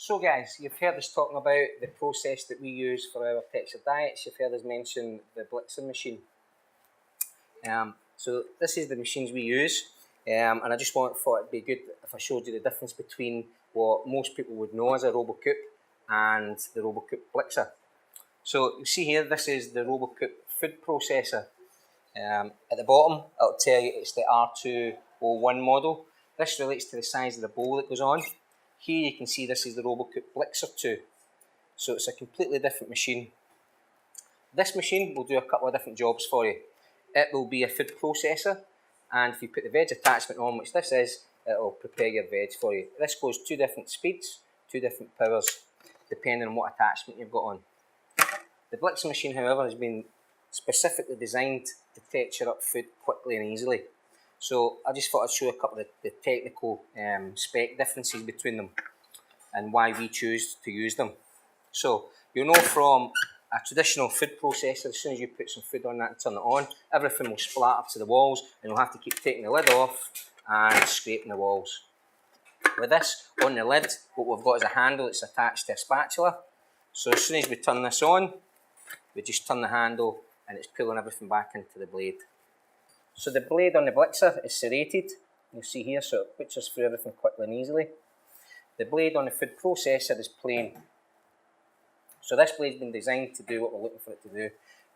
So guys, you've heard us talking about the process that we use for our textured diets. You've heard us mention the Blixer machine. So this is the machines we use, and I just thought it'd be good if I showed you the difference between what most people would know as a RoboCoop and the RoboCoop Blixer. So you see here, this is the RoboCoop food processor. At the bottom, it'll tell you it's the R201 model. This relates to the size of the bowl that goes on. Here you can see this is the RoboCoop Blixer 2. So it's a completely different machine. This machine will do a couple of different jobs for you. It will be a food processor, and if you put the veg attachment on, which this is, it will prepare your veg for you. This goes 2 different speeds, 2 different powers, depending on what attachment you've got on. The Blixer machine, however, has been specifically designed to texture up food quickly and easily. So I just thought I'd show a couple of the technical spec differences between them and why we choose to use them. So you'll know from a traditional food processor, as soon as you put some food on that and turn it on, everything will splatter to the walls and you'll have to keep taking the lid off and scraping the walls. With this, on the lid, what we've got is a handle that's attached to a spatula. So as soon as we turn this on, we just turn the handle and it's pulling everything back into the blade. So the blade on the Blixer is serrated, you'll see here, so it puts us through everything quickly and easily. The blade on the food processor is plain. So this blade's been designed to do what we're looking for it to do.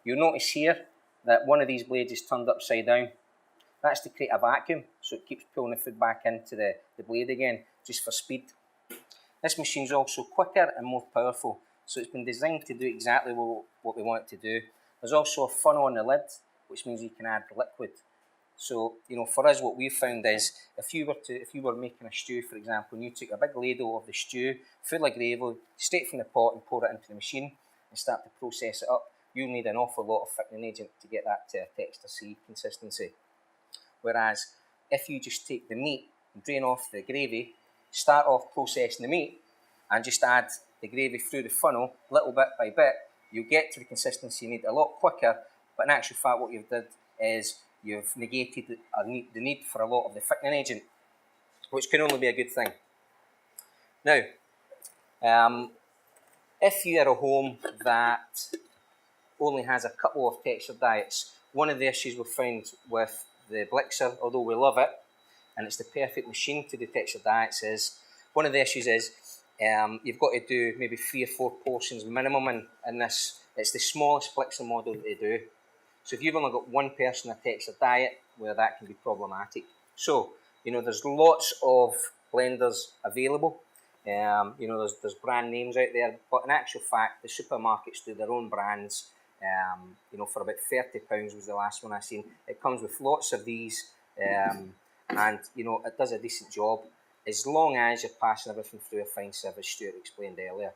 You'll notice here that one of these blades is turned upside down. That's to create a vacuum, so it keeps pulling the food back into the blade again, just for speed. This machine's also quicker and more powerful, so it's been designed to do exactly what we want it to do. There's also a funnel on the lid, which means you can add liquid. So, for us, what we've found is if you were making a stew, for example, and you took a big ladle of the stew, full of gravy, straight from the pot and pour it into the machine and start to process it up, you'll need an awful lot of thickening agent to get that to a texture C consistency. Whereas if you just take the meat and drain off the gravy, start off processing the meat and just add the gravy through the funnel, little bit by bit, you'll get to the consistency you need a lot quicker. But in actual fact, what you've did is you've negated the need for a lot of the thickening agent, which can only be a good thing. Now, if you are a home that only has a couple of textured diets, one of the issues we've found with the Blixer, although we love it, and it's the perfect machine to do textured diets, is one of the issues is you've got to do maybe 3 or 4 portions minimum in this. It's the smallest Blixer model that they do. So if you've only got one person on a textured diet, well, that can be problematic. So, there's lots of blenders available. There's brand names out there, but in actual fact, the supermarkets do their own brands. For about £30 was the last one I seen. It comes with lots of these, and it does a decent job as long as you're passing everything through a fine service Stuart explained earlier.